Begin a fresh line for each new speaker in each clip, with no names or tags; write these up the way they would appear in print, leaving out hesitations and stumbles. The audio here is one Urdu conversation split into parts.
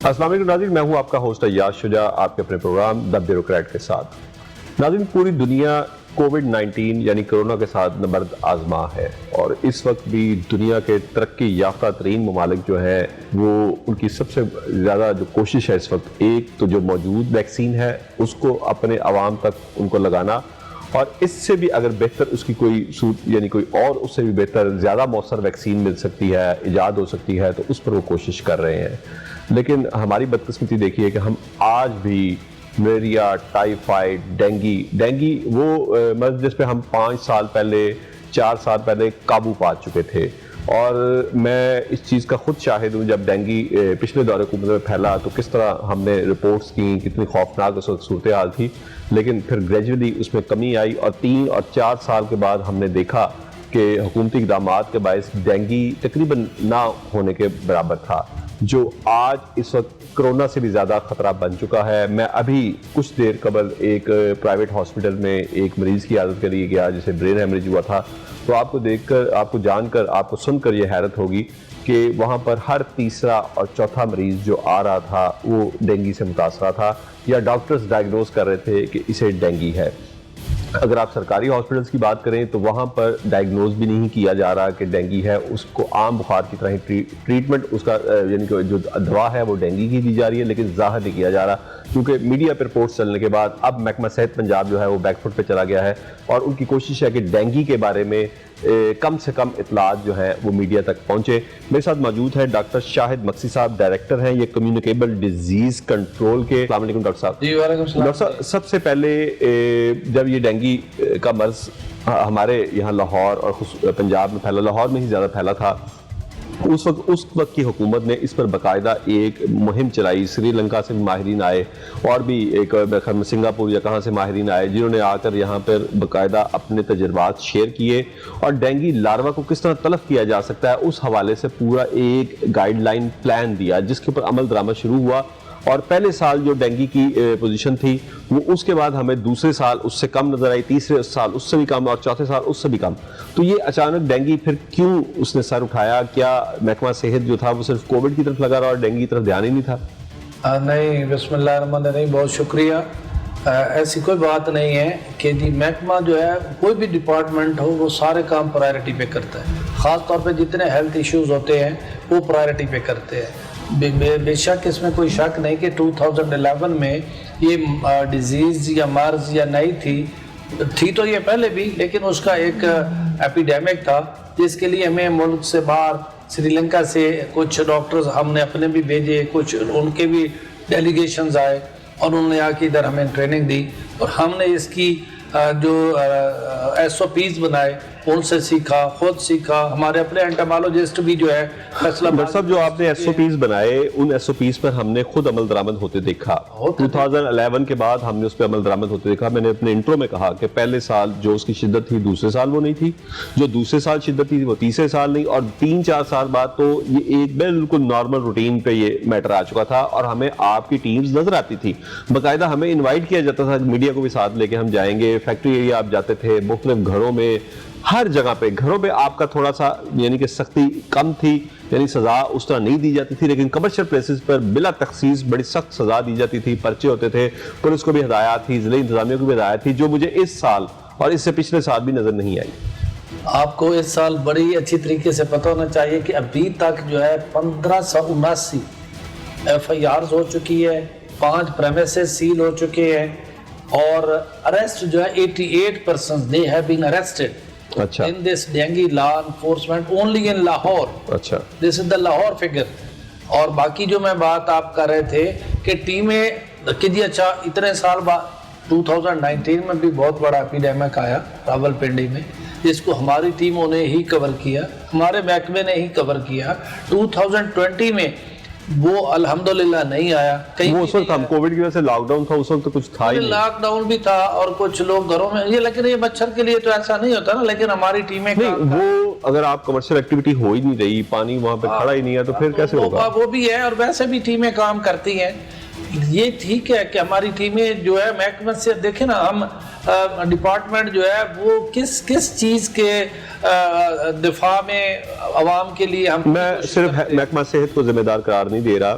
السلام علیکم ناظرین، میں ہوں آپ کا ہوسٹ ایاز شجاع آپ کے اپنے پروگرام دی بیوروکریٹ کے ساتھ۔ ناظرین، پوری دنیا کووڈ-19 یعنی کرونا کے ساتھ نبرد آزما ہے، اور اس وقت بھی دنیا کے ترقی یافتہ ترین ممالک جو ہیں وہ ان کی سب سے زیادہ جو کوشش ہے اس وقت، ایک تو جو موجود ویکسین ہے اس کو اپنے عوام تک ان کو لگانا، اور اس سے بھی اگر بہتر اس کی کوئی صورت یعنی کوئی اور اس سے بھی بہتر زیادہ مؤثر ویکسین مل سکتی ہے، ایجاد ہو سکتی ہے، تو اس پر وہ کوشش کر رہے ہیں۔ لیکن ہماری بدقسمتی دیکھیے کہ ہم آج بھی ملیریا، ٹائیفائڈ، ڈینگی وہ مرض جس پہ ہم 5 سال پہلے 4 سال پہلے قابو پا چکے تھے، اور میں اس چیز کا خود شاہد ہوں۔ جب ڈینگی پچھلے دور حکومت میں پھیلا تو کس طرح ہم نے رپورٹس کی، کتنی خوفناک اس وقت صورتحال تھی، لیکن پھر گریجولی اس میں کمی آئی، اور 3 اور 4 سال کے بعد ہم نے دیکھا کہ حکومتی اقدامات کے باعث ڈینگی تقریباً نہ ہونے کے برابر تھا، جو آج اس وقت کرونا سے بھی زیادہ خطرہ بن چکا ہے۔ میں ابھی کچھ دیر قبل ایک پرائیویٹ ہاسپٹل میں ایک مریض کی عیادت کے لیے گیا جسے برین ہیمریج ہوا تھا، تو آپ کو دیکھ کر، آپ کو جان کر، آپ کو سن کر یہ حیرت ہوگی کہ وہاں پر ہر تیسرا اور چوتھا مریض جو آ رہا تھا وہ ڈینگی سے متاثرہ تھا، یا ڈاکٹرز ڈائگنوز کر رہے تھے کہ اسے ڈینگی ہے۔ اگر آپ سرکاری ہاسپٹلس کی بات کریں تو وہاں پر ڈائگنوز بھی نہیں کیا جا رہا کہ ڈینگی ہے، اس کو عام بخار کی طرح ہی ٹریٹمنٹ اس کا یعنی کہ جو دوا ہے وہ ڈینگی کی دی جا رہی ہے، لیکن ظاہر نہیں کیا جا رہا، کیونکہ میڈیا پہ رپورٹس چلنے کے بعد اب محکمہ صحت پنجاب جو ہے وہ بیک فٹ پہ چلا گیا ہے، اور ان کی کوشش ہے کہ ڈینگی کے بارے میں کم سے کم اطلاعات جو ہیں وہ میڈیا تک پہنچے۔ میرے ساتھ موجود ہے ڈاکٹر شاہد مقصی صاحب، ڈائریکٹر ہیں یہ کمیونیکیبل ڈیزیز کنٹرول کے۔ السلام علیکم ڈاکٹر صاحب۔
جی وعلیکم السلام۔
ڈاکٹر صاحب، سب سے پہلے جب یہ ڈینگی کا مرض ہمارے یہاں لاہور اور پنجاب میں پھیلا، لاہور میں ہی زیادہ پھیلا تھا، اس وقت کی حکومت نے اس پر باقاعدہ ایک مہم چلائی، سری لنکا سے ماہرین آئے، اور بھی ایک سنگاپور یا کہاں سے ماہرین آئے، جنہوں نے آ کر یہاں پر باقاعدہ اپنے تجربات شیئر کیے، اور ڈینگی لاروا کو کس طرح تلف کیا جا سکتا ہے اس حوالے سے پورا ایک گائیڈ لائن پلان دیا، جس کے اوپر عمل درآمد شروع ہوا۔ اور پہلے سال جو ڈینگی کی پوزیشن تھی وہ اس کے بعد ہمیں دوسرے سال اس سے کم نظر آئی، تیسرے سال اس سے بھی کم، اور چوتھے سال اس سے بھی کم۔ تو یہ اچانک ڈینگی پھر کیوں اس نے سر اٹھایا؟ کیا محکمہ صحت جو تھا وہ صرف کووڈ کی طرف لگا رہا اور ڈینگی کی طرف دھیان ہی نہیں تھا؟
نہیں، بسم اللہ الرحمن الرحیم، بہت شکریہ۔ ایسی کوئی بات نہیں ہے کہ جی محکمہ جو ہے کوئی بھی ڈپارٹمنٹ ہو وہ سارے کام پرائرٹی پہ کرتا ہے، خاص طور پہ جتنے ہیلتھ ایشوز ہوتے ہیں وہ پرائرٹی پہ کرتے ہیں۔ بے شک اس میں کوئی شک نہیں کہ 2011 میں یہ ڈیزیز یا مرض یا نئی تھی تو یہ پہلے بھی، لیکن اس کا ایک ایپیڈیمک تھا، جس کے لیے ہمیں ملک سے باہر سری لنکا سے کچھ ڈاکٹرز ہم نے اپنے بھی بھیجے، کچھ ان کے بھی ڈیلیگیشنز آئے، اور انہوں نے آ کے ادھر ہمیں ٹریننگ دی، اور ہم نے اس کی جو SOPs بنائے ان سے سیکھا، خود سیکھا۔ ہمارے اپنے انٹامالوجسٹ بھی جو ہے
ڈاکٹر صاحب، جو آپ نے SOPs بنائے ان SOPs پر ہم نے خود عمل درآمد ہوتے دیکھا۔ 2011 کے بعد ہم نے اس پہ عمل درآمد ہوتے دیکھا۔ میں نے اپنے انٹرو میں کہا کہ پہلے سال جو اس کی شدت تھی دوسرے سال وہ نہیں تھی، جو دوسرے سال شدت تھی وہ تیسرے سال نہیں، اور 3-4 سال بعد تو یہ ایک بالکل نارمل روٹین پہ یہ میٹر آ چکا تھا، اور ہمیں آپ کی ٹیمز نظر آتی تھی، باقاعدہ ہمیں انوائٹ کیا جاتا تھا، میڈیا کو بھی ساتھ لے کے ہم جائیں گے، فیکٹری ایریا آپ جاتے تھے، مختلف گھروں میں، ہر جگہ پہ گھروں پہ آپ کا تھوڑا سا یعنی کہ سختی کم تھی، یعنی سزا اس طرح نہیں دی جاتی تھی، لیکن کمرشل پلیسز پر بلا تخصیص بڑی سخت سزا دی جاتی تھی، پرچے ہوتے تھے، پولیس کو بھی ہدایات تھی، ضلعی انتظامیہ کو بھی ہدایت تھی، جو مجھے اس سال اور اس سے پچھلے سال بھی نظر نہیں آئی۔
آپ کو اس سال بڑی اچھی طریقے سے پتہ ہونا چاہیے کہ ابھی تک جو ہے 1579 FIRs ہو چکی ہے، 5 پریمیسز سیل ہو چکے ہیں، اور اریسٹ جو ہے 88 persons they have been arrested in this dengue law enforcement only in Lahore. This is the Lahore figure. اور باقی جو میں بات آپ کر رہے تھے کہ ٹیمیں کہ جی اچھا اتنے سال بعد 2019 میں بھی بہت بڑا ایپیڈیمک آیا راول پنڈی میں، جس کو ہماری ٹیموں نے ہی کور کیا، ہمارے محکمے نے ہی کور کیا۔ 2020 میں وہ الحمدللہ نہیں آیا،
وہ اس وقت ہم کووڈ کی وجہ سے لاک ڈاؤن تھا، اس وقت تو کچھ تھا ہی نہیں،
لاک ڈاؤن بھی تھا، اور کچھ لوگ گھروں میں یہ، لیکن یہ مچھر کے لیے تو ایسا نہیں ہوتا نا، لیکن ہماری ٹیمیں
وہ اگر آپ کمرشل ایکٹیویٹی ہو ہی نہیں رہی، پانی وہاں پہ کھڑا ہی نہیں ہے، تو پھر کیسے ہوگا؟
وہ بھی ہے، اور ویسے بھی ٹیمیں کام کرتی ہیں۔ یہ ٹھیک ہے کہ ہماری ٹیمیں جو ہے محکمہ سے دیکھیں نا، ہم ڈپارٹمنٹ جو ہے وہ کس چیز کے دفاع میں عوام کے لیے ہم،
میں صرف محکمہ صحت کو ذمہ دار قرار نہیں دے رہا،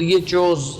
DHOs,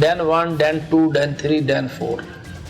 DEN 1, DEN 2, DEN 3, DEN 4।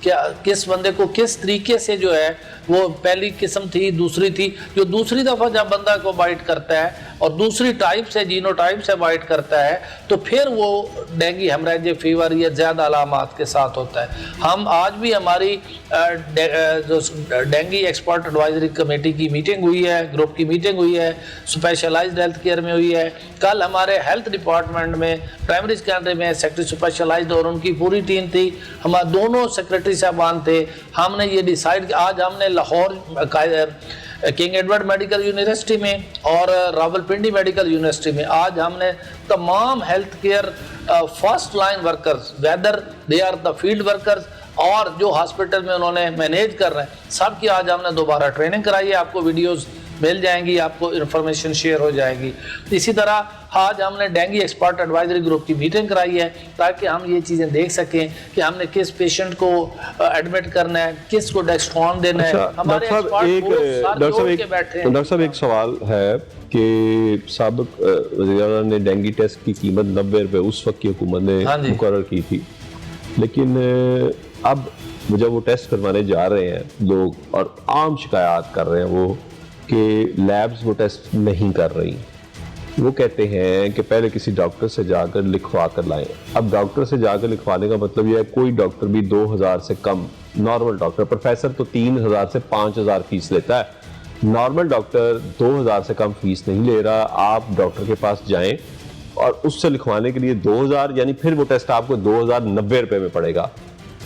کہ کس بندے کو کس طریقے سے جو ہے وہ پہلی قسم تھی دوسری تھی، جو دوسری دفعہ جب بندہ کو بائٹ کرتا ہے اور دوسری ٹائپ سے جینو ٹائپ سے بائٹ کرتا ہے تو پھر وہ ڈینگی ہیمریجک فیور یہ زیادہ علامات کے ساتھ ہوتا ہے۔ ہم آج بھی ہماری جو ڈینگی ایکسپرٹ ایڈوائزری کمیٹی کی میٹنگ ہوئی ہے، گروپ کی میٹنگ ہوئی ہے، اسپیشلائزڈ ہیلتھ کیئر میں ہوئی ہے، کل ہمارے ہیلتھ ڈپارٹمنٹ میں پرائمری سیکنڈری میں سیکٹری اسپیشلائزڈ اور ان کی پوری ٹیم تھی، ہمارے دونوں سیکرٹری صاحبان تھے۔ ہم نے یہ ڈیسائیڈ کیا، آج ہم نے Lahore king Edward medical university میں اور راولپنڈی میڈیکل یونیورسٹی میں آج ہم نے تمام health care first line workers, whether they are the field workers اور جو ہاسپٹل میں انہوں نے مینیج کر رہے ہیں، سب کی آج ہم نے دوبارہ ٹریننگ کرائی ہے۔ آپ کو ویڈیوز مل جائیں گی، آپ کو انفارمیشن شیئر ہو جائے گی۔ اسی طرح آج ہم نے ڈینگی ایکسپرٹ ایڈوائزری گروپ کی میٹنگ کرائی ہے تاکہ ہم یہ چیزیں دیکھ سکیں کہ ہم نے کس پیشنٹ کو ایڈمٹ کرنا ہے، کس کو ڈیکسٹرون دینا ہے۔ ہمارے
ڈاکٹر صاحب ایک سوال ہے کہ سابق وزیر اعلیٰ نے ڈینگی ٹیسٹ کی قیمت 90 روپے اس وقت کی حکومت نے مقرر کی تھی، لیکن اب جب وہ ٹیسٹ کروانے جا رہے ہیں لوگ اور عام شکایات کر رہے ہیں وہ کہ لیبز وہ ٹیسٹ نہیں کر رہی، وہ کہتے ہیں کہ پہلے کسی ڈاکٹر سے جا کر لکھوا کر لائیں۔ اب ڈاکٹر سے جا کر لکھوانے کا مطلب یہ ہے کوئی ڈاکٹر بھی 2000 سے کم، نارمل ڈاکٹر، پروفیسر تو 3000 سے 5000 فیس لیتا ہے، نارمل ڈاکٹر 2000 سے کم فیس نہیں لے رہا۔ آپ ڈاکٹر کے پاس جائیں اور اس سے لکھوانے کے لیے 2000، یعنی پھر وہ ٹیسٹ آپ کو 2090 روپے میں پڑے گا۔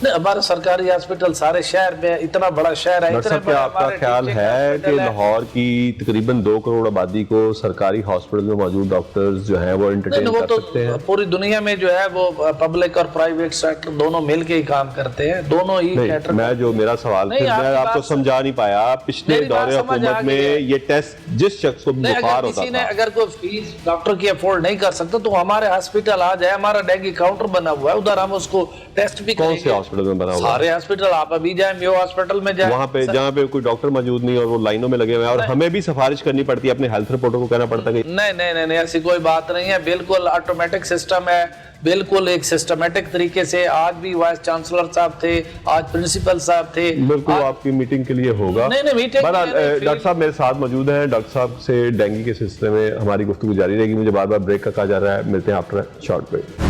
ہمارے سرکاری ہاسپٹل سارے شہر میں، اتنا بڑا شہر ہے،
ڈاکٹر صاحب کیا آپ کا خیال ہے کہ لاہور کی تقریباً 2 کروڑ آبادی کو سرکاری ہاسپٹل میں موجود ڈاکٹرز جو ہیں وہ انٹرٹین کر سکتے ہیں؟
پوری دنیا میں جو ہے وہ پبلک اور پرائیویٹ سیکٹر دونوں مل کے ہی کام کرتے ہیں، دونوں ہی کیٹر۔
میں جو میرا سوال تھا میں آپ کو سمجھا نہیں پایا، پچھلے دور حکومت میں یہ ٹیسٹ جس شخص کو بخار ہوتا تھا،
اگر کوئی فیس ڈاکٹر کی افورڈ نہیں کر سکتا تو ہمارے ہاسپٹل آ جائے، ہمارا ڈینگی کاؤنٹر بنا ہوا ہے، ادھر ہم اس کو ٹیسٹ بھی کریں گے۔
کون سے ہاسپٹل میں بنا ہوا ہے؟
سارے ہاسپٹل، آپ ابھی جائیں میو ہاسپٹل میں جائیں،
وہاں پہ جہاں پہ کوئی ڈاکٹر موجود نہیں اور وہ لائنوں میں لگے ہوئے ہیں، اور ہمیں بھی سفارش کرنی پڑتی ہے، اپنے ہیلتھ رپورٹر کو کہنا پڑتا ہے کہ
نہیں ایسی کوئی بات نہیں ہے، بالکل آٹومیٹک سسٹم ہے، بالکل ایک سسٹمیٹک طریقے سے۔ آج بھی وائس چانسلر صاحب تھے، آج پرنسپل صاحب تھے،
بالکل آپ کی میٹنگ کے لیے ہوگا۔ ڈاکٹر صاحب میرے ساتھ موجود ہیں، ڈاکٹر صاحب سے ڈینگی کے سلسلے میں ہماری گفتگو جاری رہے گی۔ مجھے بار بار بریک کا کہا جا رہا ہے، ملتے ہیں after short break.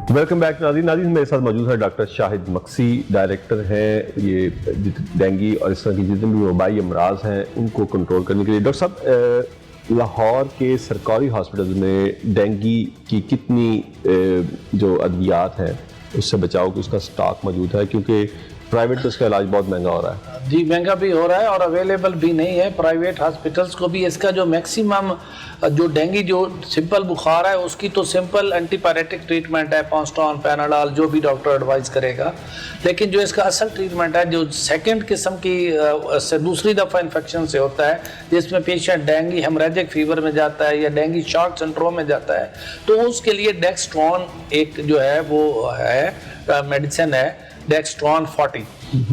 Welcome back ناظرین میرے ساتھ موجود ہے ڈاکٹر شاہد مکسی، ڈائریکٹر ہیں یہ ڈینگی اور اس طرح کی جتنے بھی وبائی امراض ہیں ان کو کنٹرول کرنے کے لیے۔ ڈاکٹر صاحب لاہور کے سرکاری ہاسپٹل میں ڈینگی کی کتنی جو ادویات ہیں اس سے بچاؤ کی اس کا سٹاک موجود ہے، کیونکہ پرائیویٹ تو اس کا علاج بہت مہنگا ہو رہا ہے؟
جی مہنگا بھی ہو رہا ہے اور اویلیبل بھی نہیں ہے، پرائیویٹ ہاسپٹلس کو بھی اس کا جو میکسیمم جو ڈینگی جو سمپل بخار ہے اس کی تو سمپل اینٹی پیریٹک ٹریٹمنٹ ہے، پانسٹون، پیناڈال، جو بھی ڈاکٹر ایڈوائز کرے گا، لیکن جو اس کا اصل ٹریٹمنٹ ہے جو سیکنڈ قسم کی سے دوسری دفعہ انفیکشن سے ہوتا ہے، جس میں پیشنٹ ڈینگی ہیمریجک فیور میں جاتا ہے یا ڈینگی شاک سنڈروم میں جاتا ہے، تو اس کے لیے ڈیکسٹرون ایک جو ہے وہ ہے میڈیسن ہے، ڈیکسٹرون 40،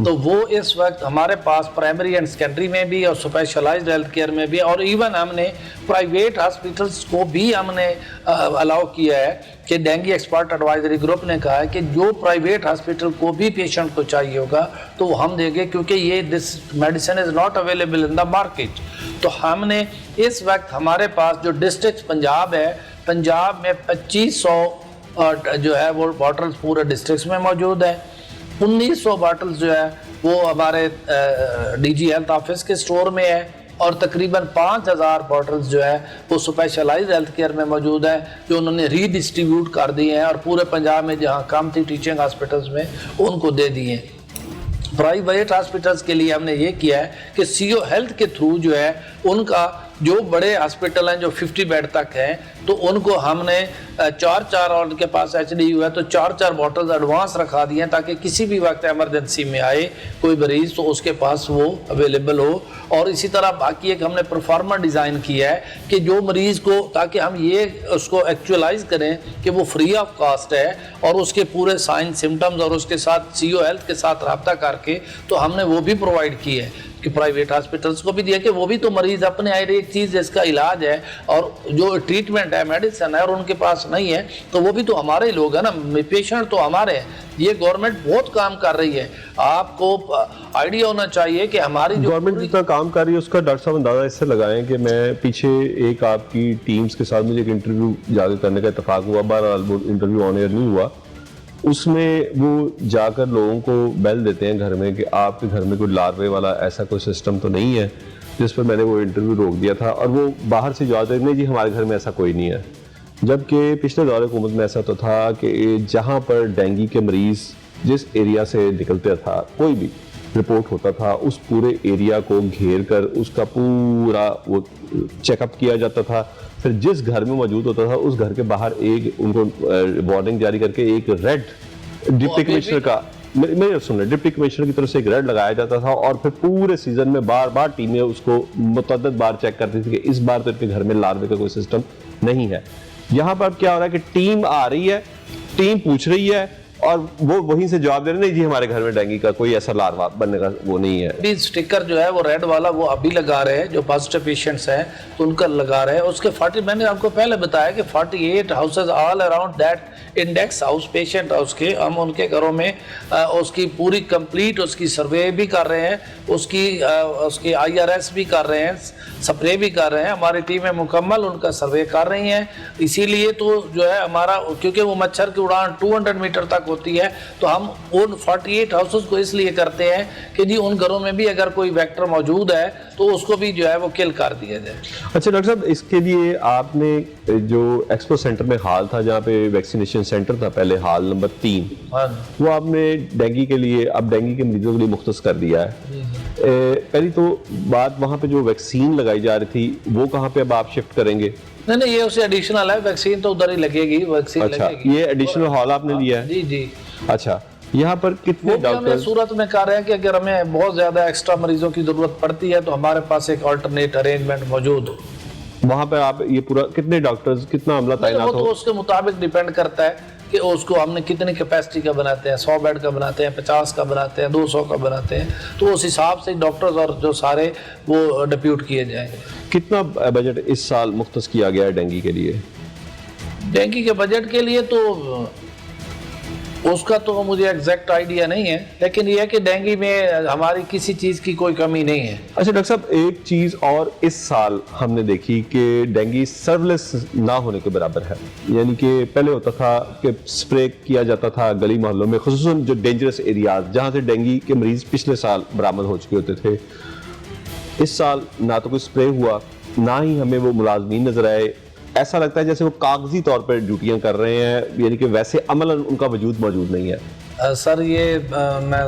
تو وہ اس وقت ہمارے پاس پرائمری اینڈ سیکنڈری میں بھی اور اسپیشلائزڈ ہیلتھ کیئر میں بھی، اور ایون ہم نے پرائیویٹ ہاسپٹلس کو بھی ہم نے الاؤ کیا ہے کہ ڈینگی ایکسپرٹ ایڈوائزری گروپ نے کہا ہے کہ جو پرائیویٹ ہاسپٹل کو بھی پیشنٹ کو چاہیے ہوگا تو وہ ہم دیں گے، کیونکہ یہ this medicine is not available in the market. تو ہم نے اس وقت ہمارے پاس جو ڈسٹرکٹ پنجاب ہے، پنجاب میں 2500 جو ہے وہ باٹلز پورے ڈسٹرکٹس میں موجود ہے، 1900 باٹلز جو ہے وہ ہمارے ڈی جی ہیلتھ آفس کے سٹور میں ہے، اور تقریباً 5000 باٹلز جو ہے وہ اسپیشلائزڈ ہیلتھ کیئر میں موجود ہے جو انہوں نے ری ڈسٹریبیوٹ کر دیے ہیں، اور پورے پنجاب میں جہاں کم تھی ٹیچنگ ہاسپٹلز میں ان کو دے دیے ہیں۔ پرائیویٹ ہاسپٹلز کے لیے ہم نے یہ کیا ہے کہ سی او ہیلتھ کے تھرو جو ہے ان کا جو بڑے ہاسپٹل ہیں جو 50 بیڈ تک ہیں تو ان کو ہم نے 4 اور ان کے پاس ایچ ڈی یو ہے تو 4 باٹلز ایڈوانس رکھا دیے ہیں تاکہ کسی بھی وقت ایمرجنسی میں آئے کوئی مریض تو اس کے پاس وہ اویلیبل ہو۔ اور اسی طرح باقی ایک ہم نے پرفارمر ڈیزائن کیا ہے کہ جو مریض کو تاکہ ہم یہ اس کو ایکچولائز کریں کہ وہ فری آف کاسٹ ہے اور اس کے پورے سائن سمٹمز اور اس کے ساتھ سی او ہیلتھ کے ساتھ رابطہ کر کے تو ہم نے وہ بھی پرووائڈ کی ہے، کہ پرائیویٹ ہاسپٹلس کو بھی دیا کہ وہ بھی تو مریض اپنے آئے ایک چیز جس کا علاج ہے اور جو ٹریٹمنٹ ہے میڈیسن ہے اور ان کے پاس نہیں ہے تو وہ بھی تو ہمارے ہی لوگ ہیں نا, پیشنٹ تو ہمارے ہیں. یہ گورنمنٹ بہت کام کر رہی ہے. آپ کو آئیڈیا ہونا چاہیے کہ ہماری جو
گورنمنٹ جتنا کام کر رہی ہے اس کا ڈاکٹر صاحب اندازہ اس سے لگائیں کہ میں پیچھے ایک آپ کی ٹیمز کے ساتھ مجھے ایک انٹرویو جا کے کرنے کا اتفاق ہوا, بہرحال وہ انٹرویو آن ایئر نہیں ہوا, اس میں وہ جا کر لوگوں کو بیل دیتے ہیں گھر میں کہ آپ کے گھر میں کوئی لاروے والا ایسا کوئی سسٹم تو نہیں ہے, جس پر میں نے وہ انٹرویو روک دیا تھا. اور وہ باہر سے جواب دے نہیں جی ہمارے گھر میں ایسا کوئی نہیں ہے. جبکہ پچھلے دور حکومت میں ایسا تو تھا کہ جہاں پر ڈینگی کے مریض جس ایریا سے نکلتے تھا کوئی بھی رپورٹ ہوتا تھا اس پورے ایریا کو گھیر کر اس کا پورا وہ چیک اپ کیا جاتا تھا. پھر جس گھر میں موجود ہوتا تھا اس گھر کے باہر ایک ان کو وارننگ جاری کر کے ایک ریڈ ڈپٹی کمشنر کا میرے سن رہے ڈپٹی کمشنر کی طرف سے ایک ریڈ لگایا جاتا تھا اور پھر پورے سیزن میں بار بار ٹیمیں اس کو متعدد بار چیک کرتی تھی کہ اس بار تو ان کے گھر میں لاروے کا کوئی سسٹم نہیں ہے. یہاں پر کیا ہو رہا ہے کہ ٹیم آ رہی ہے, ٹیم پوچھ رہی ہے اور وہ وہیں سے جواب دے رہے نہیں جی ہمارے گھر میں ڈینگی کا کوئی ایسا لاروا بننے کا وہ نہیں ہے.
ابھی اسٹیکر جو ہے وہ ریڈ والا وہ ابھی لگا رہے ہیں جو پازیٹیو پیشنٹس ہیں تو ان کا لگا رہے ہیں. اس کے 40 میں نے آپ کو پہلے بتایا کہ 48 houses all around that index house patient house کے ہم ان کے گھروں میں اس کی پوری کمپلیٹ اس کی سروے بھی کر رہے ہیں, اس کی IRS بھی کر رہے ہیں, سپرے بھی کر رہے ہیں. ہماری ٹیمیں مکمل ان کا سروے کر رہی ہیں. اسی لیے تو جو ہے ہمارا کیونکہ وہ مچھر کی اڑان 200 میٹر تک ہوتی ہے تو ہم ان 48 ہاؤسز کو اس لیے کرتے ہیں کہ جی ان گھروں میں بھی اگر کوئی ویکٹر موجود ہے تو اس کو بھی جو ہے وہ کل کر دیا جائے.
اچھا ڈاکٹر صاحب اس کے لیے آپ نے جو ایکسپو سینٹر میں ہال تھا جہاں پہ ویکسینیشن سینٹر تھا پہلے ہال نمبر 3 وہ آپ نے ڈینگی کے لیے اب ڈینگی کے مریضوں کے لیے مختص کر دیا ہے. پہلی تو بات وہاں پہ جو ویکسین لگائی جا رہی تھی وہ کہاں پہ اب آپ شفٹ کریں گے؟
نہیں یہ اسے ایڈیشنل ہے, ویکسین تو ادھر ہی لگے گی.
اچھا یہ ایڈیشنل ہال آپ نے لیا ہے؟
جی.
اچھا یہاں پر کتنے ڈاکٹر
صورت میں کہہ رہے ہیں کہ اگر ہمیں بہت زیادہ ایکسٹرا مریضوں کی ضرورت پڑتی ہے تو ہمارے پاس ایک آلٹرنیٹ ارینجمنٹ موجود ہو.
وہاں پہ آپ یہ پورا کتنے ڈاکٹرز کتنا عملہ تعینات ہو؟
اس کے مطابق ڈیپینڈ کرتا ہے کہ اس کو ہم نے کتنی کیپیسٹی کا بناتے ہیں, 100 بیڈ کا بناتے ہیں, 50 کا بناتے ہیں, 200 کا بناتے ہیں, تو اس حساب سے ڈاکٹرز اور جو سارے وہ ڈیپیوٹ کیے جائیں گے.
کتنا بجٹ اس سال مختص کیا گیا ہے ڈینگی کے لیے؟
ڈینگی کے بجٹ کے لیے تو اس کا تو مجھے ایگزیکٹ آئیڈیا نہیں ہے, لیکن یہ ہے کہ ڈینگی میں ہماری کسی چیز کی کوئی کمی نہیں ہے.
اچھا ڈاکٹر صاحب ایک چیز اور اس سال ہم نے دیکھی کہ ڈینگی سرولیس نہ ہونے کے برابر ہے. یعنی کہ پہلے ہوتا تھا کہ سپرے کیا جاتا تھا گلی محلوں میں, خصوصاً جو ڈینجرس ایریاز جہاں سے ڈینگی کے مریض پچھلے سال برآمد ہو چکے ہوتے تھے. اس سال نہ تو کوئی سپرے ہوا نہ ہی ہمیں وہ ملازمین نظر آئے. ایسا لگتا ہے جیسے وہ کاغذی طور پر ڈیوٹیاں کر رہے ہیں, یعنی کہ ویسے عملاً ان کا وجود موجود نہیں ہے.
سر یہ میں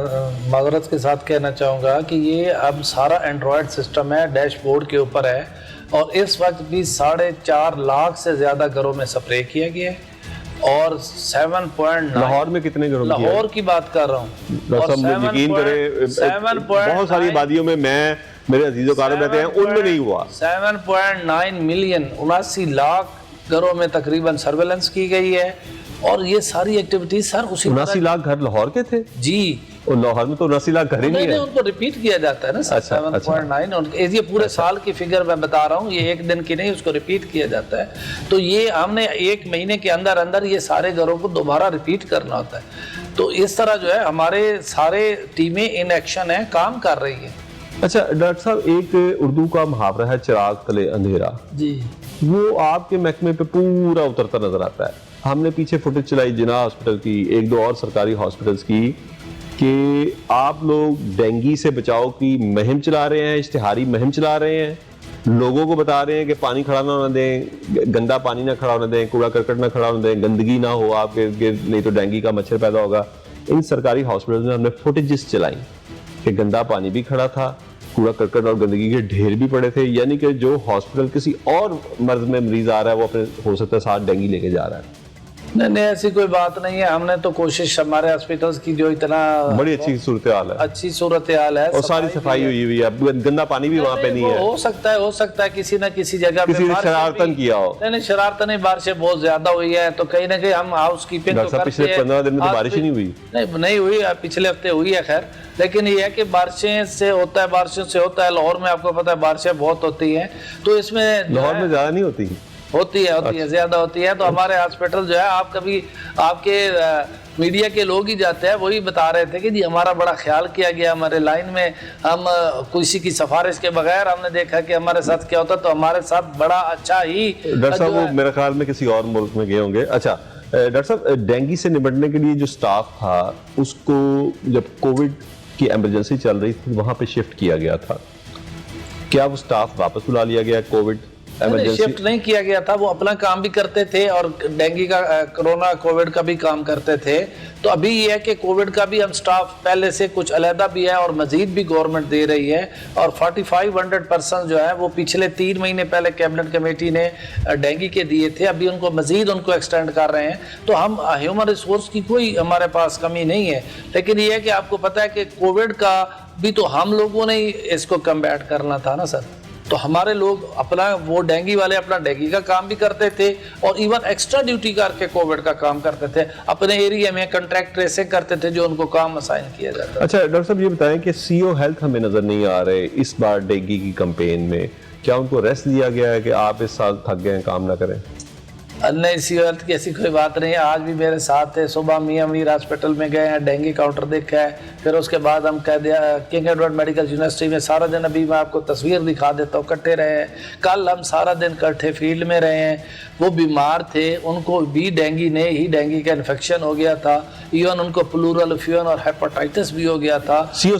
معذرت کے ساتھ کہنا چاہوں گا کہ یہ اب سارا اینڈرائڈ سسٹم ہے, ڈیش بورڈ کے اوپر ہے, اور اس وقت بھی 4.5 لاکھ سے زیادہ گھروں میں سپرے کیا گیا ہے اور 7.9
لاہور میں کتنے گھروں میں
لاہور کی بات کر رہا ہوں.
ڈاکٹر صاحب یقین کریں بہت ساری آبادیوں میں میرے عزیز و کارب رہتے ہیں ان میں نہیں ہوا.
7.9 ملین 79 لاکھ گھروں میں تقریباً سرویلنس کی گئی ہے, اور یہ ساری ایکٹیویٹیز سر اسی
79 لاکھ گھر لاہور کے تھے
جی,
اور لاہور میں تو 79 لاکھ گھر ہی نہیں ہے.
ان کو ریپیٹ کیا جاتا ہے نا 7.9, یہ پورے سال کی فگر میں بتا رہا ہوں, یہ ایک دن کی نہیں, اس کو ریپیٹ کیا جاتا ہے. تو یہ ہم نے ایک مہینے کے اندر اندر یہ سارے گھروں کو دوبارہ ریپیٹ کرنا ہوتا ہے. تو اس طرح جو ہے ہمارے سارے ٹیمیں ان ایکشن ہیں, کام کر رہی ہیں.
اچھا ڈاکٹر صاحب ایک اردو کا محاورہ ہے چراغ تلے اندھیرا,
جی
وہ آپ کے محکمے پہ پورا اترتا نظر آتا ہے. ہم نے پیچھے فوٹیج چلائی جناح ہاسپٹل کی, ایک دو اور سرکاری ہاسپٹلز کی, کہ آپ لوگ ڈینگی سے بچاؤ کی مہم چلا رہے ہیں, اشتہاری مہم چلا رہے ہیں, لوگوں کو بتا رہے ہیں کہ پانی کھڑا نہ ہونے دیں, گندا پانی نہ کھڑا ہونے دیں, کوڑا کرکٹ نہ کھڑا ہونے دیں, گندگی نہ ہو آپ کے گرد نہیں تو ڈینگی کا مچھر پیدا ہوگا. ان سرکاری ہاسپٹلز میں ہم نے فوٹیجز چلائیں کہ گندا پانی بھی کھڑا تھا, کوڑا کرکٹ اور گندگی کے ڈھیر بھی پڑے تھے. یعنی کہ جو ہاسپٹل کسی اور مرض میں مریض آ رہا ہے وہ اپنے ہو سکتا ہے ساتھ ڈینگی لے کے جا رہا ہے.
نہیں ایسی کوئی بات نہیں ہے. ہم نے تو کوشش ہمارے ہاسپٹلس کی جو اتنا
بڑی اچھی صورتحال ہے,
اچھی صورتحال ہے,
اور ساری صفائی ہوئی ہے, گندا پانی بھی وہاں پہ نہیں ہے.
ہو سکتا ہے کسی نہ کسی جگہ پہ
کسی نے شرارتن کیا ہو.
نہیں شرارتن نہیں, بارشیں بہت زیادہ ہوئی ہے تو کہیں نہ کہیں ہم ہاؤس کیپنگ تو کرتے ہیں.
پچھلے 15 دن میں تو بارش ہی نہیں ہوئی.
نہیں ہوئی, پچھلے ہفتے ہوئی ہے خیر, لیکن یہ ہے کہ بارشوں سے ہوتا ہے. لاہور میں آپ کو پتا ہے بارشیں بہت ہوتی ہیں, تو اس میں
لاہور میں زیادہ نہیں ہوتی
ہے زیادہ ہوتی ہے. تو ہمارے ہاسپٹل جو ہے, آپ کبھی آپ کے میڈیا کے لوگ ہی جاتے ہیں, وہی بتا رہے تھے کہ جی ہمارا بڑا خیال کیا گیا, ہمارے لائن میں ہم کسی کی سفارش کے بغیر ہم نے دیکھا کہ ہمارے ساتھ کیا ہوتا, تو ہمارے ساتھ بڑا اچھا ہی.
ڈاکٹر صاحب وہ میرے خیال میں کسی اور ملک میں گئے ہوں گے. اچھا ڈاکٹر صاحب, ڈینگی سے نمٹنے کے لیے جو سٹاف تھا اس کو جب کووڈ کی ایمرجنسی چل رہی تھی وہاں پہ شفٹ کیا گیا تھا, کیا وہ سٹاف واپس بلا لیا گیا کووڈ ایمرجنسی؟
شفٹ نہیں کیا گیا تھا, وہ اپنا کام بھی کرتے تھے اور ڈینگی کا کرونا کووڈ کا بھی کام کرتے تھے. تو ابھی یہ ہے کہ کووڈ کا بھی ہم سٹاف پہلے سے کچھ علیحدہ بھی ہے اور مزید بھی گورنمنٹ دے رہی ہے, اور 4500 جو ہے وہ پچھلے 3 مہینے پہلے کیبنٹ کمیٹی نے ڈینگی کے دیے تھے, ابھی ان کو مزید ان کو ایکسٹینڈ کر رہے ہیں. تو ہم ہیومن ریسورس کی کوئی ہمارے پاس کمی نہیں ہے, لیکن یہ ہے کہ آپ کو پتہ ہے کہ کووڈ کا بھی تو ہم لوگوں نے ہی اس کو کمبیٹ کرنا تھا نا سر. تو ہمارے لوگ اپنا وہ ڈینگی والے اپنا ڈینگی کا کام بھی کرتے تھے, اور ایون ایکسٹرا ڈیوٹی کر کے کووڈ کا کام کرتے تھے, اپنے ایریا میں کنٹریکٹ ٹریسنگ کرتے تھے جو ان کو کام اسائن کیا جاتا.
اچھا ڈاکٹر صاحب یہ بتائیں کہ سی او ہیلتھ ہمیں نظر نہیں آ رہے اس بار ڈینگی کی کمپین میں, کیا ان کو ریسٹ دیا گیا ہے کہ آپ اس سال تھک گئے ہیں کام نہ کریں؟
نہیں سی او ہیلتھ کی ایسی کوئی بات نہیں ہے. آج بھی میرے ساتھ تھے, صبح میاں میر ہاسپٹل میں گئے ہیں, ڈینگی کاؤنٹر دیکھا ہے, پھر اس کے بعد ہم کنگ ایڈورڈ میڈیکل یونیورسٹی میں سارا دن, ابھی میں آپ کو تصویر دکھا دیتا ہوں, کٹے رہے ہیں. کل ہم سارا دن کٹھے فیلڈ میں رہے ہیں. وہ بیمار تھے, ان کو بھی ڈینگی کا انفیکشن ہو گیا تھا, ایون ان کو پلورل فیون اور ہیپاٹائٹس بھی ہو گیا تھا. سی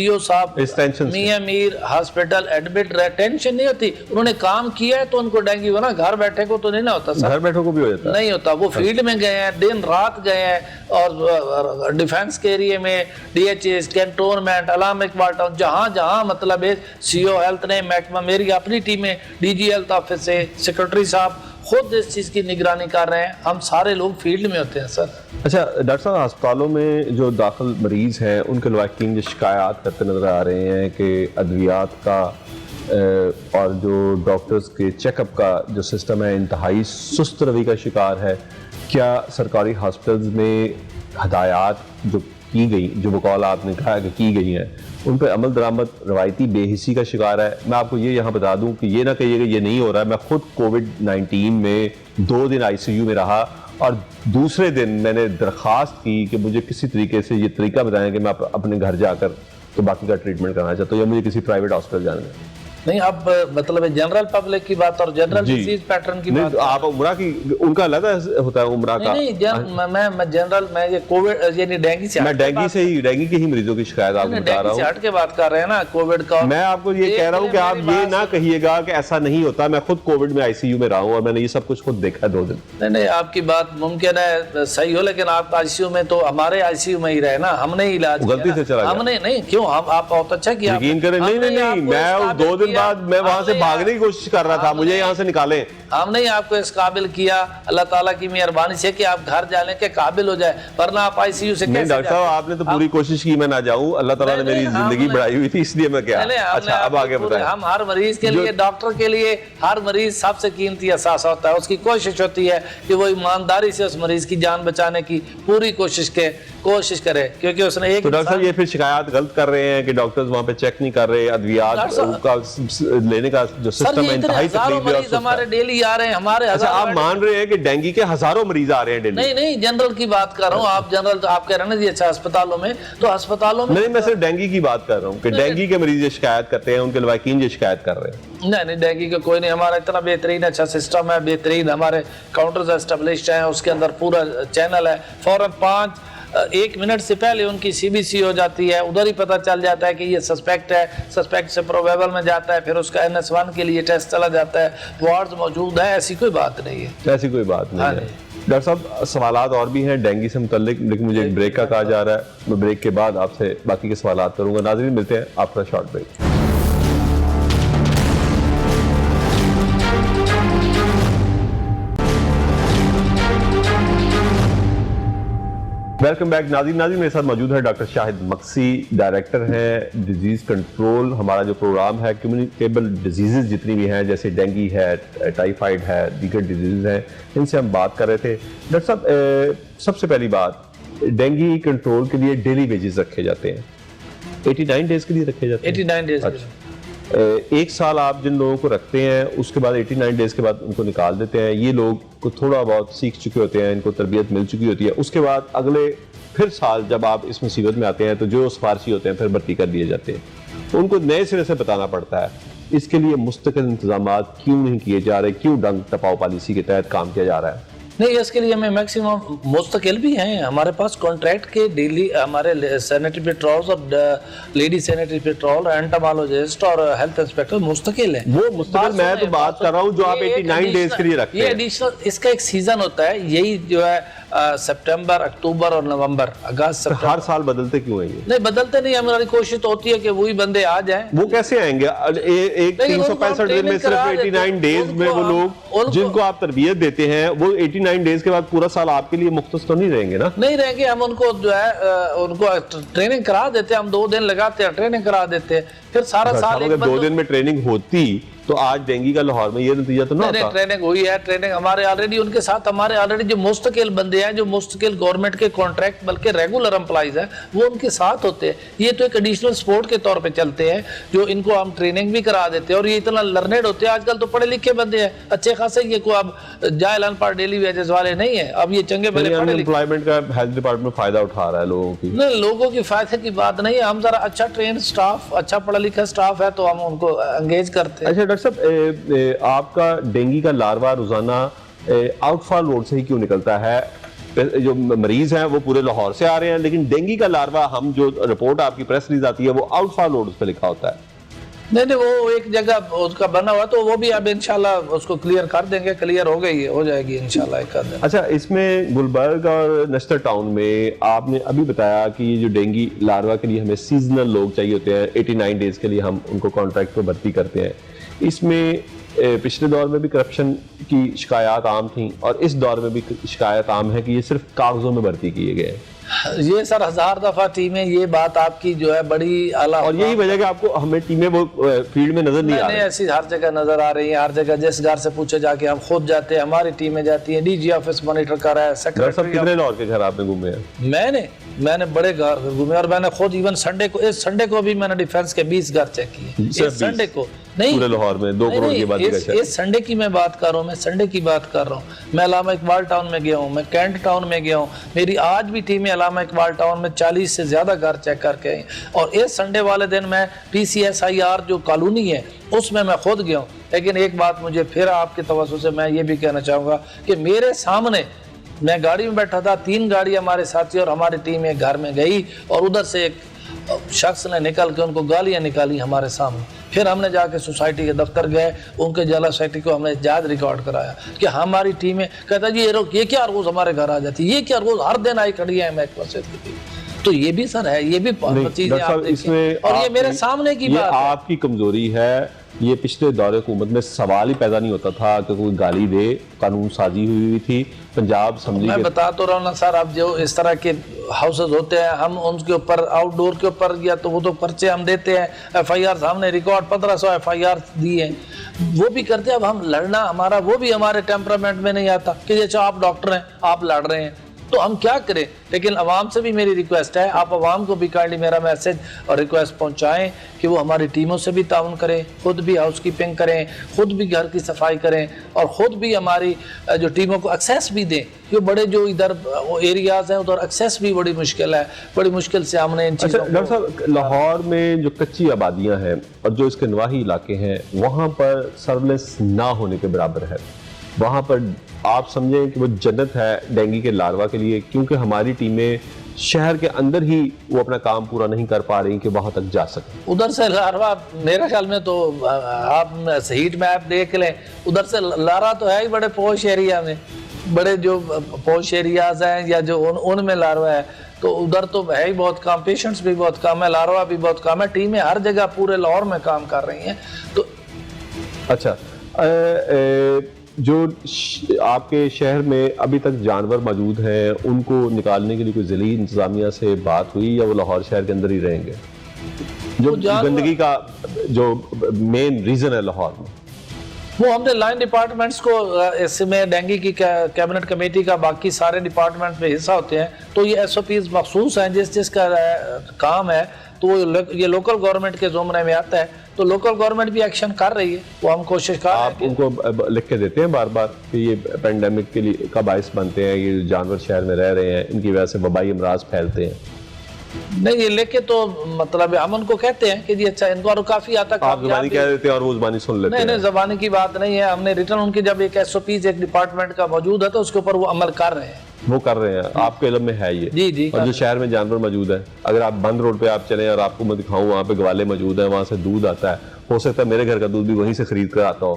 او صاحب میاں میر ہاسپٹل ایڈمٹ رہے, ٹینشن نہیں ہوتی, انہوں نے کام کیا ہے تو ان کو ڈینگی ہوا نا, گھر بیٹھے کو تو نہیں نہ ہوتا سر,
گھر بیٹھوں کو بھی ہو جاتا
نہیں ہوتا. وہ فیلڈ میں گئے ہیں, دن رات گئے ہیں, اور ڈیفینس کے ایریے میں ڈی ایچ ایس, کینٹونمنٹ, علامہ اقبال ٹاؤن, جہاں مطلب ہے سی او ہیلتھ نے, محکمہ میری اپنی ٹیم میں, ڈی جی ہیلتھ آفس سے سیکرٹری صاحب خود اس چیز کی نگرانی کر رہے ہیں. ہم سارے لوگ فیلڈ میں ہوتے ہیں سر.
اچھا ڈاکٹر صاحب, ہسپتالوں میں جو داخل مریض ہیں ان کے لواحقین جو شکایات کرتے نظر آ رہے ہیں کہ ادویات کا اور جو ڈاکٹرز کے چیک اپ کا جو سسٹم ہے انتہائی سست روی کا شکار ہے, کیا سرکاری ہاسپٹلز میں ہدایات جو کی گئی, جو بقول آپ نے کہا کہ کی گئی ہیں, ان پہ عمل درآمد روایتی بے حسی کا شکار ہے؟ میں آپ کو یہ یہاں بتا دوں کہ یہ نہ کہیے کہ یہ نہیں ہو رہا ہے. میں خود کووڈ-19 میں 2 دن آئی سی یو میں رہا, اور دوسرے دن میں نے درخواست کی کہ مجھے کسی طریقے سے یہ طریقہ بتائیں کہ میں اپنے گھر جا کر تو باقی کا ٹریٹمنٹ کرنا چاہتا ہوں, یا مجھے کسی پرائیویٹ ہاسپٹل جانا ہے.
نہیں اب مطلب جنرل پبلک کی بات اور جنرل ڈیزیز پیٹرن کی بات,
آپ عمرہ کی, ان کا علیحدہ ہوتا ہے عمرہ کا.
میں جنرل, میں یہ کووڈ یعنی ڈینگی سے,
میں ڈینگی کے ہی مریضوں کی شکایت آپ کو بتا رہا ہوں,
ہٹ کے بات کر رہے ہیں نا کووڈ کا.
میں آپ کو یہ کہہ رہا ہوں کہ آپ یہ نہ کہیے گا کہ ایسا نہیں ہوتا. میں خود کووڈ میں آئی سی یو میں رہا ہوں اور میں نے یہ سب کچھ خود دیکھا 2 دن.
نہیں آپ کی بات ممکن ہے صحیح ہو, لیکن آپ آئی سی یو میں تو ہمارے آئی سی یو میں ہی رہے نا, ہم نے علاج
غلطی سے چلا گیا.
ہم نے نہیں, کیوں, آپ بہت اچھا کیا,
یقین کریں. نہیں میں 2 دن بعد میں وہاں سے بھاگنے کی کوشش کر رہا تھا, مجھے یہاں سے نکالیں.
ہم نے آپ کو اس قابل کیا, اللہ تعالیٰ کی مہربانی سے, کہ آپ گھر جانے کے قابل ہو جائے, ورنہ آپ آئی سی یو سے کیسے جاتے ہیں؟
ڈاکٹر صاحب آپ نے تو پوری کوشش کی میں نہ جاؤں, اللہ تعالیٰ نے میری زندگی بڑھائی ہوئی تھی اس لیے میں کیا. اچھا اب آگے بتائیں.
ہم ہر مریض کے لیے, ڈاکٹر کے لیے ہر مریض سب سے قیمتی اثاثہ ہوتا ہے, اس کی کوشش ہوتی ہے کہ وہ ایمانداری سے اس مریض کی جان بچانے کی پوری کوشش کرے, کیونکہ اس نے ایک.
تو ڈاکٹر صاحب یہ پھر شکایات غلط کر رہے ہیں کہ ڈاکٹرز وہاں پہ چیک نہیں کر رہے, ادویات کا لینے کا جو سسٹم ہے انتہائی تکلیف دہ
ہمارے ڈیلی آ رہے ہیں ہمارے.
اچھا آپ مان رہے ہیں کہ ڈینگی کے ہزاروں مریض آ رہے ہیں ڈیلی؟
نہیں جنرل کی بات کر رہا ہوں. آپ جنرل تو آپ کہہ رہے ہیں نا جی, اچھا ہسپتالوں میں, تو ہسپتالوں میں
نہیں, میں صرف ڈینگی کی بات کر رہا ہوں کہ ڈینگی کے مریض یہ شکایت کرتے ہیں, ان کے لواحقین یہ شکایت کر رہے ہیں.
نہیں ڈینگی کا کوئی نہیں, ہمارا اتنا بہترین اچھا سسٹم ہے, بہترین ہمارے کاؤنٹرز اسٹیبلشڈ ہیں, اس کے اندر پورا چینل ہے, فوراً 1 منٹ سے پہلے ان کی سی بی سی ہو جاتی ہے, ادھر ہی پتہ چل جاتا ہے کہ یہ سسپیکٹ ہے, سسپیکٹ سے پروبیبل میں جاتا ہے, پھر اس کا NS1 کے لیے ٹیسٹ چلا جاتا ہے, وارڈز موجود ہیں, ایسی کوئی بات نہیں ہے.
ایسی کوئی بات نہیں ہے. ڈاکٹر صاحب سوالات اور بھی ہیں ڈینگی سے متعلق, لیکن مجھے ایک بریک کا کہا جا رہا ہے, میں بریک کے بعد آپ سے باقی کے سوالات کروں گا. ناظرین ملتے ہیں after short break. Welcome back ناظرین میرے ساتھ موجود ہے ڈاکٹر شاہد مقصی، ڈائریکٹر ہیں ڈیزیز کنٹرول۔ ہمارا جو پروگرام ہے کمیونیکیبل ڈیزیزز جتنی بھی ہیں جیسے ڈینگی ہے، ٹائیفائڈ ہے، دیگر ڈیزیز ہیں، ان سے ہم بات کر رہے تھے۔ ڈاکٹر صاحب سب سے پہلی بات، ڈینگی کنٹرول کے لیے ڈیلی ویجز رکھے جاتے ہیں، 89 ڈیز کے لیے رکھے جاتے ہیں؟
89 ڈیز
ایک سال آپ جن لوگوں کو رکھتے ہیں اس کے بعد 89 ڈیز کے بعد ان کو نکال دیتے ہیں۔ یہ لوگ کو تھوڑا بہت سیکھ چکے ہوتے ہیں، ان کو تربیت مل چکی ہوتی ہے، اس کے بعد اگلے پھر سال جب آپ اس مصیبت میں آتے ہیں تو جو سفارشی ہوتے ہیں پھر بھرتی کر دیے جاتے ہیں، تو ان کو نئے سرے سے بتانا پڑتا ہے۔ اس کے لیے مستقل انتظامات کیوں نہیں کیے جا رہے؟ کیوں ڈنگ ٹپاؤ پالیسی کے تحت کام کیا جا رہا ہے؟
نہیں، اس کے لیے ہمیں میکسیمم مستقل بھی ہیں، ہمارے پاس کانٹریکٹ کے ڈیلی ہمارے سینیٹری پیٹرولز اور لیڈی سینیٹری پیٹرول، اینٹامالوجسٹ اور ہیلتھ انسپیکٹر مستقل ہیں۔
وہ مستقل میں تو بات کر رہا ہوں جو آپ 89 ڈیز کے لیے رکھتے ہیں۔
یہ ایڈیشنل اس کا ایک سیزن ہوتا ہے، یہی جو ہے سپٹمبر، اکتوبر اور نومبر، اگست،
ہر سال بدلتے کیوں ہیں یہ؟
نہیں بدلتے نہیں، ہماری کوشش تو ہوتی ہے کہ وہی بندے آ جائیں۔
وہ کیسے آئیں گے؟ ایک 365 دن میں صرف 89 ڈیز میں وہ لوگ جن کو آپ تربیت دیتے ہیں وہ 89 ڈیز کے بعد پورا سال آپ کے لیے مختص تو نہیں رہیں گے نا؟
نہیں رہیں گے، ہم ان کو جو ہے ان کو ٹریننگ کرا دیتے ہیں، ہم 2 دن لگاتے ہیں، ٹریننگ کرا دیتے ہیں، پھر سارا سال
اگر 2 دن میں ٹریننگ ہوتی تو آج ڈینگی کا لاہور میں یہ نتیجہ تو نہ ہوتا۔
ٹریننگ ہوئی ہے، ٹریننگ ہمارے آلریڈی ان کے ساتھ ہمارے آلریڈی جو مستقل بندے ہیں، جو مستقل گورنمنٹ کے کانٹریکٹ بلکہ ریگولر امپلائیز ہیں، وہ ان کے ساتھ ہوتے ہیں۔ یہ تو ایک ایڈیشنل سپورٹ کے طور پہ چلتے ہیں، جو ان کو ہم ٹریننگ بھی کرا دیتے ہیں، اور یہ اتنا لرنیڈ ہوتے ہیں، آج کل تو پڑھے لکھے بندے ہیں اچھے خاصے، یہ کوئی اب جاہل ان پڑھ ڈیلی ویجز والے نہیں ہیں، اب یہ چنگے بھلے پڑھے لکھے۔
امپلائمنٹ کا ہیلتھ ڈپارٹمنٹ فائدہ اٹھا رہا ہے لوگوں کی؟
نہیں، لوگوں کی فائدے کی بات نہیں ہے، ہم ذرا اچھا ٹرین سٹاف، اچھا پڑھا لکھا سٹاف ہے تو ہم ان کو انگیج کرتے ہیں۔
اچھا ڈاکٹر صاحب، آپ کا ڈینگی کا لاروا روزانہ آؤٹ فال روڈ سے ہی کیوں نکلتا ہے؟ جو مریض ہیں وہ پورے لاہور سے آ رہے ہیں، لیکن ڈینگی کا لاروا ہم جو رپورٹ آپ کی پریس ریلیز آتی ہے وہ آؤٹ فال روڈ پہ لکھا ہوتا ہے۔
نہیں وہ ایک جگہ اس کا بنا ہوا تو وہ بھی اب انشاءاللہ اس کو کلیئر کر دیں گے، کلیئر ہو گئی ہے، ہو جائے گی انشاءاللہ ایک آدھ دن۔
اچھا، اس میں گلبرگ اور نشتر ٹاؤن میں آپ نے ابھی بتایا کہ یہ جو ڈینگی لاروا کے لیے ہمیں سیزنل لوگ چاہیے ہوتے ہیں، 89 ڈیز کے لیے ہم ان کو کانٹریکٹ پہ بھرتی کرتے ہیں۔ اس میں پچھلے دور میں بھی کرپشن کی شکایات عام تھیں اور اس دور میں بھی شکایت عام ہے کہ یہ صرف کاغذوں میں بھرتی کیے گئے ہیں۔
یہ سر 1000 دفعہ ٹیمیں، یہ بات آپ کی جو ہے بڑی اعلیٰ،
اور یہی وجہ کہ آپ کو ہمیں ٹیمیں وہ فیلڈ میں نظر نہیں آ رہی؟
ایسی ہر جگہ نظر آ رہی ہیں، ہر جگہ جس گھر سے پوچھے جا کے ہم خود جاتے ہیں، ہماری ٹیمیں جاتی ہیں، ڈی جی آفس مانیٹر کر رہا ہے،
ڈاکٹر صاحب کتنے لاہور کے گھر آپ نے گھومے ہیں؟
میں نے بڑے گھر گھومے، اور میں نے خود ایون سنڈے کو، اس سنڈے کو بھی میں نے ڈیفینس کے 20 گھر چیک کیے اس سنڈے کو۔ نہیں
پورے لاہور میں 2 کروڑ کی آبادی کا شہر۔
اس سنڈے کی میں بات کر رہا ہوں، میں سنڈے کی بات کر رہا ہوں۔ میں علامہ اقبال ٹاؤن میں گیا ہوں، میں کینٹ ٹاؤن میں گیا ہوں، میری آج بھی ٹیمیں علامہ اقبال ٹاؤن میں 40 سے زیادہ گھر چیک کر کے آئی، اور اس سنڈے والے دن میں PCSIR جو کالونی ہے اس میں خود گیا ہوں۔ لیکن ایک بات مجھے پھر آپ کے توسط سے میں یہ بھی کہنا چاہوں گا کہ میرے سامنے، میں گاڑی میں بیٹھا تھا، 3 گاڑی ہمارے ساتھی اور ہماری ٹیم ایک گھر میں گئی، اور ادھر سے ایک شخص نے نکل کے ان کو گالیاں نکالی ہمارے سامنے۔ پھر ہم نے جا کے سوسائٹی کے دفتر گئے، ان کے جلا سوسائٹی کو ہم نے احتجاج ریکارڈ کرایا کہ ہماری ٹیمیں، کہتا جی یہ کیا روز ہمارے گھر آ جاتی، یہ کیا روز ہر دن آئی کھڑی ہے محکمہ صحت کی۔ تو یہ بھی سر ہے، یہ بھی چیزیں آپ دیکھیں، اور یہ میرے سامنے کی بات ہے۔
آپ کی کمزوری ہے، یہ پچھلے دور حکومت میں سوال ہی پیدا نہیں ہوتا تھا کہ کوئی گالی دے، قانون سازی ہوئی تھی پنجاب اسمبلی۔
میں بتا تو رہا ہوں نا سر، اب جو اس طرح کے ہاؤسز ہوتے ہیں، ہم ان کے اوپر آؤٹ ڈور کے اوپر، یا تو وہ تو پرچے ہم دیتے ہیں، FIR ہم نے ریکارڈ 1500 FIR دی ہیں، وہ بھی کرتے ہیں۔ اب ہم لڑنا ہمارا، وہ بھی ہمارے ٹیمپرامنٹ میں نہیں آتا کہ اچھا آپ ڈاکٹر ہیں، آپ لڑ رہے ہیں، تو ہم کیا کریں؟ لیکن عوام سے بھی میری ریکویسٹ ہے، آپ عوام کو بھی کائنڈلی میرا میسج اور ریکویسٹ پہنچائیں کہ وہ ہماری ٹیموں سے بھی تعاون کریں، خود بھی ہاؤس کیپنگ کریں، خود بھی گھر کی صفائی کریں، اور خود بھی ہماری جو ٹیموں کو ایکسیس بھی دیں۔ جو بڑے جو ادھر ایریاز ہیں ادھر ایکسیس بھی بڑی مشکل ہے، بڑی مشکل سے ہم نے ان چیزوں کو۔
ڈاکٹر صاحب، لاہور میں جو کچی آبادیاں ہیں اور جو اس کے نواحی علاقے ہیں، وہاں پر سرویلنس نہ ہونے کے برابر ہے۔ وہاں پر آپ سمجھیں کہ وہ جنت ہے ڈینگی کے لاروا کے لیے، کیونکہ ہماری ٹیمیں شہر کے اندر ہی وہ اپنا کام پورا نہیں کر پا رہی کہ وہاں تک جا سکیں۔
ادھر سے لاروا میرے خیال میں تو آپ ہیٹ میپ دیکھ لیں، ادھر سے لاروا تو ہے ہی بڑے پوش ایریا میں، بڑے جو پوش ایریاز ہیں یا جو ان میں لاروا ہے، تو ادھر تو ہے ہی بہت کام، پیشنٹس بھی بہت کم ہے، لاروا بھی بہت کم ہے، ٹیمیں ہر جگہ پورے لاہور میں کام کر رہی ہیں۔ تو
اچھا، جو آپ کے شہر میں ابھی تک جانور موجود ہیں ان کو نکالنے کے لیے کوئی ضلعی انتظامیہ سے بات ہوئی یا وہ لاہور شہر کے اندر ہی رہیں گے؟ جو گندگی کا جو مین ریزن ہے لاہور میں،
وہ ہم نے لائن ڈپارٹمنٹس کو اس میں ڈینگی کی کیبنٹ کمیٹی کا باقی سارے ڈپارٹمنٹ میں حصہ ہوتے ہیں، تو یہ ایس او پیز مخصوص ہیں جس کا کام ہے، تو یہ لوکل گورنمنٹ کے زمرے میں آتا ہے، تو لوکل گورنمنٹ بھی ایکشن کر رہی ہے، وہ ہم کوشش کر رہے ہیں۔
آپ ان کو لکھ کے دیتے ہیں بار بار کہ یہ پینڈیمک کے لیے کا باعث بنتے ہیں، یہ جانور شہر میں رہ رہے ہیں، ان کی وجہ سے وبائی امراض پھیلتے ہیں؟
نہیں، یہ لے کے تو مطلب ہم ان کو کہتے ہیں کہ جی اچھا، ان کو کافی آتا
آپ زبانی کہہ دیتے ہیں اور وہ زبانی سن لیتے ہیں؟
نہیں، زبانی کی بات نہیں ہے، ہم نے ریٹرن ان کی جب ایک ایس او پیز ایک ڈپارٹمنٹ کا موجود ہے تو اس کے اوپر وہ عمل کر رہے ہیں،
وہ کر رہے ہیں، آپ کے علم میں ہے یہ؟
جی۔
اور جو شہر میں جانور موجود ہے، اگر آپ بند روڈ پہ آپ چلیں اور آپ کو میں دکھاؤں وہاں پہ گوالے موجود ہیں، وہاں سے دودھ آتا ہے، ہو سکتا ہے میرے گھر کا دودھ بھی وہیں سے خرید کر آتا ہو۔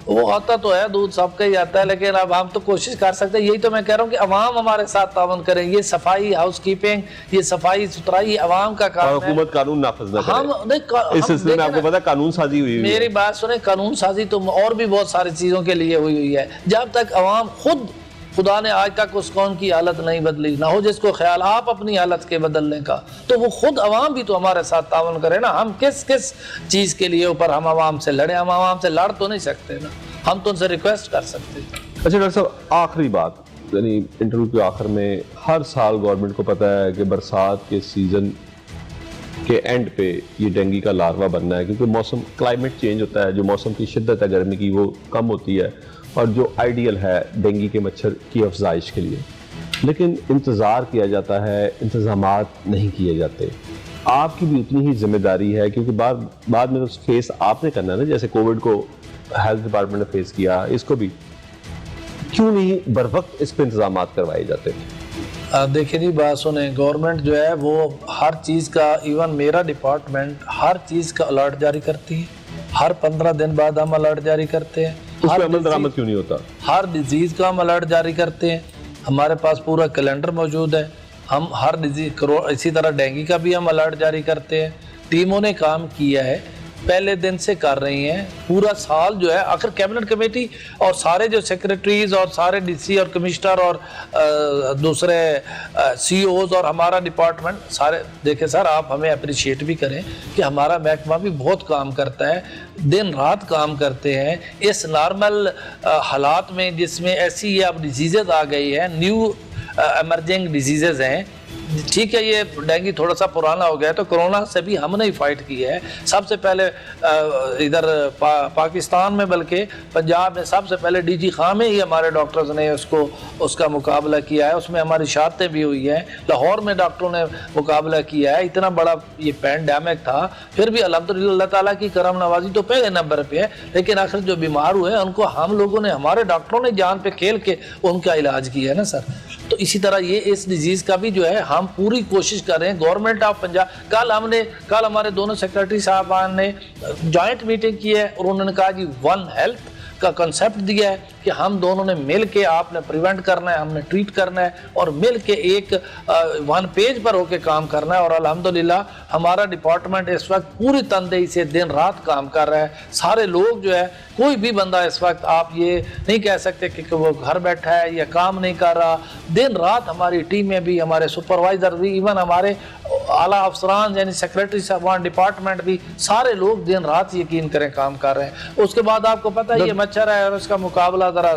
وہ آتا تو ہے، دودھ سب کا ہی آتا ہے، لیکن اب ہم تو کوشش کر سکتے ہیں، یہی تو میں کہہ رہا ہوں کہ عوام ہمارے ساتھ تعاون کریں، یہ صفائی ہاؤس کیپنگ، یہ صفائی ستھرائی عوام کا کام ہے،
اور حکومت قانون نافذ نہ کرے۔ اس سلسلے میں آپ کو پتا قانون سازی ہوئی ہے؟
میری بات سنیں، قانون سازی تو اور بھی بہت ساری چیزوں کے لیے ہوئی ہے، جب تک عوام خدا نے آج تک اس قوم کی حالت نہیں بدلی، نہ ہو جس کو خیال آپ اپنی حالت کے بدلنے کا، تو وہ خود عوام بھی تو ہمارے ساتھ تعاون کرے نا۔ ہم کس چیز کے لیے اوپر ہم عوام سے لڑیں؟ ہم عوام سے لڑ تو نہیں سکتے نا، ہم تو ان سے ریکویسٹ کر سکتے ہیں۔
اچھا ڈاکٹر صاحب، آخری بات، یعنی انٹرویو کے آخر میں، ہر سال گورنمنٹ کو پتا ہے کہ برسات کے سیزن کے اینڈ پہ یہ ڈینگی کا لاروا بننا ہے، کیونکہ موسم کلائمیٹ چینج ہوتا ہے، جو موسم کی شدت ہے گرمی کی وہ کم ہوتی ہے، اور جو آئیڈیل ہے ڈینگی کے مچھر کی افزائش کے لیے، لیکن انتظار کیا جاتا ہے، انتظامات نہیں کیے جاتے۔ آپ کی بھی اتنی ہی ذمہ داری ہے، کیونکہ بعد میں تو فیس آپ نے کرنا ہے نا، جیسے کووڈ کو ہیلتھ ڈپارٹمنٹ نے فیس کیا، اس کو بھی کیوں نہیں بر وقت اس پہ انتظامات کروائے جاتے؟
دیکھیں جی، بات سنیں، گورنمنٹ جو ہے وہ ہر چیز کا، ایون میرا ڈپارٹمنٹ ہر چیز کا الرٹ جاری کرتی ہے، ہر 15 دن بعد ہم الرٹ جاری کرتے ہیں۔
اس پہ عمل درآمد کیوں نہیں ہوتا؟
ہر ڈیزیز کا ہم الرٹ جاری کرتے ہیں، ہمارے پاس پورا کیلنڈر موجود ہے، ہم ہر ڈیزیز، اسی طرح ڈینگی کا بھی ہم الرٹ جاری کرتے ہیں۔ ٹیموں نے کام کیا ہے، پہلے دن سے کر رہی ہیں، پورا سال جو ہے، آخر کیبنٹ کمیٹی اور سارے جو سیکریٹریز اور سارے ڈی سی اور کمشنر اور دوسرے سی اوز اور ہمارا ڈپارٹمنٹ سارے، دیکھیں سر، آپ ہمیں اپریشیٹ بھی کریں کہ ہمارا محکمہ بھی بہت کام کرتا ہے، دن رات کام کرتے ہیں اس نارمل حالات میں، جس میں ایسی یہ اب ڈیزیزز آ گئی ہیں، نیو ایمرجنگ ڈیزیزز ہیں۔ ٹھیک ہے، یہ ڈینگی تھوڑا سا پرانا ہو گیا، تو کرونا سے بھی ہم نے ہی فائٹ کی ہے، سب سے پہلے ادھر پاکستان میں، بلکہ پنجاب میں سب سے پہلے ڈی جی خان میں ہی ہمارے ڈاکٹرز نے اس کا مقابلہ کیا ہے، اس میں ہماری شہادتیں بھی ہوئی ہیں، لاہور میں ڈاکٹروں نے مقابلہ کیا ہے، اتنا بڑا یہ پینڈیمک تھا، پھر بھی الحمدللہ اللہ تعالیٰ کی کرم نوازی تو پہلے نمبر پہ ہے، لیکن آخر جو بیمار ہوئے ان کو ہم لوگوں نے، ہمارے ڈاکٹروں نے جان پہ کھیل کے ان کا علاج کیا ہے نا سر۔ تو اسی طرح یہ اس ڈیزیز کا بھی جو ہے ہم پوری کوشش کر رہے ہیں۔ گورنمنٹ آف پنجاب، کل ہمارے دونوں سیکرٹری صاحبان نے جوائنٹ میٹنگ کی ہے، اور انہوں نے کہا جی ون ہیلتھ کا کنسیپٹ دیا ہے کہ ہم دونوں نے مل کے، آپ نے پریونٹ کرنا ہے، ہم نے ٹریٹ کرنا ہے، اور مل کے ایک ون پیج پر ہو کے کام کرنا ہے، اور الحمدللہ ہمارا ڈپارٹمنٹ اس وقت پوری تندہی سے دن رات کام کر رہا ہے۔ سارے لوگ جو ہے، کوئی بھی بندہ اس وقت آپ یہ نہیں کہہ سکتے کہ وہ گھر بیٹھا ہے یا کام نہیں کر رہا، دن رات ہماری ٹیمیں بھی، ہمارے سپروائزر بھی، ایون ہمارے اعلیٰ افسران یعنی سیکرٹری صاحبان ڈپارٹمنٹ بھی، سارے لوگ دن رات یقین کریں کام کر رہے ہیں۔ اس کے بعد آپ کو پتہ ہے یہ مچھر ہے اور اس کا مقابلہ ذرا،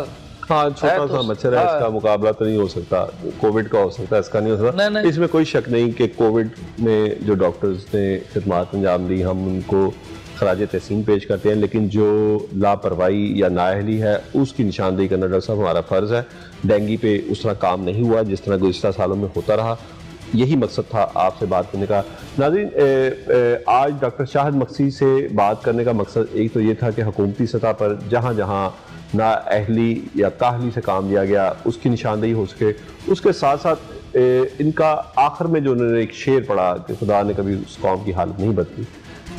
ہاں چھوٹا سا مچھر ہے، اس کا مقابلہ تو نہیں ہو سکتا، کووڈ کا ہو سکتا ہے، اس کا نہیں ہو سکتا۔ اس میں کوئی شک نہیں کہ کووڈ میں جو ڈاکٹرز نے خدمات انجام دی، ہم ان کو خراج تحسین پیش کرتے ہیں، لیکن جو لاپرواہی یا نااہلی ہے اس کی نشاندہی کرنا ڈاکٹر صاحب ہمارا فرض ہے۔ ڈینگی پہ اس طرح کام نہیں ہوا جس طرح گزشتہ سالوں میں ہوتا رہا، یہی مقصد تھا آپ سے بات کرنے کا۔ ناظرین، آج ڈاکٹر شاہد مکسی سے بات کرنے کا مقصد ایک تو یہ تھا کہ حکومتی سطح پر جہاں جہاں نااہلی یا کاہلی سے کام لیا گیا اس کی نشاندہی ہو سکے، اس کے ساتھ ساتھ ان کا آخر میں جو انہوں نے ایک شعر پڑھا کہ خدا نے کبھی اس قوم کی حالت نہیں بدلی،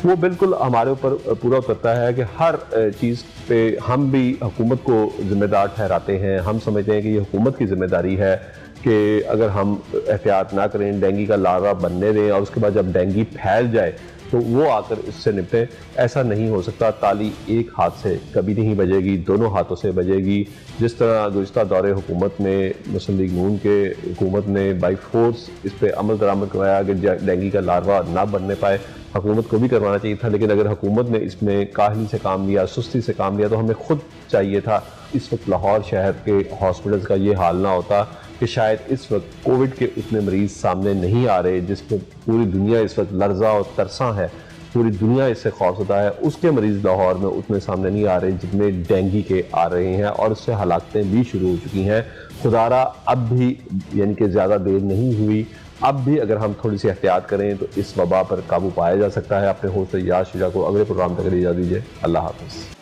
وہ بالکل ہمارے اوپر پورا اترتا ہے کہ ہر چیز پہ ہم بھی حکومت کو ذمہ دار ٹھہراتے ہیں۔ ہم سمجھتے ہیں کہ یہ حکومت کی ذمہ داری ہے کہ اگر ہم احتیاط نہ کریں، ڈینگی کا لاروا بننے دیں، اور اس کے بعد جب ڈینگی پھیل جائے تو وہ آ کر اس سے نپٹیں. ایسا نہیں ہو سکتا. تالی ایک ہاتھ سے کبھی نہیں بجے گی, دونوں ہاتھوں سے بجے گی. جس طرح گزشتہ دور حکومت میں مسلم لیگ نون کے حکومت نے بائی فورس اس پہ عمل درآمد کروایا کہ ڈینگی کا لاروا نہ بننے پائے, حکومت کو بھی کروانا چاہیے تھا. لیکن اگر حکومت نے اس میں کاہلی سے کام لیا, سستی سے کام لیا, تو ہمیں خود چاہیے تھا اس وقت لاہور شہر کے ہاسپٹلز کا یہ حال نہ ہوتا کہ شاید اس وقت کووڈ کے اتنے مریض سامنے نہیں آ رہے جس پہ پوری دنیا اس وقت لرزاں اور ترساں ہے, پوری دنیا اس سے خوفزدہ ہے. اس کے مریض لاہور میں اتنے سامنے نہیں آ رہے جتنے ڈینگی کے آ رہے ہیں, اور اس سے ہلاکتیں بھی شروع ہو چکی ہیں. خدارا اب بھی یعنی کہ زیادہ دیر نہیں ہوئی, اب بھی اگر ہم تھوڑی سی احتیاط کریں تو اس وبا پر قابو پایا جا سکتا ہے. اپنے ہوسٹ یاز شجاع کو اگلے پروگرام تک اجازت دیجیے. اللہ حافظ.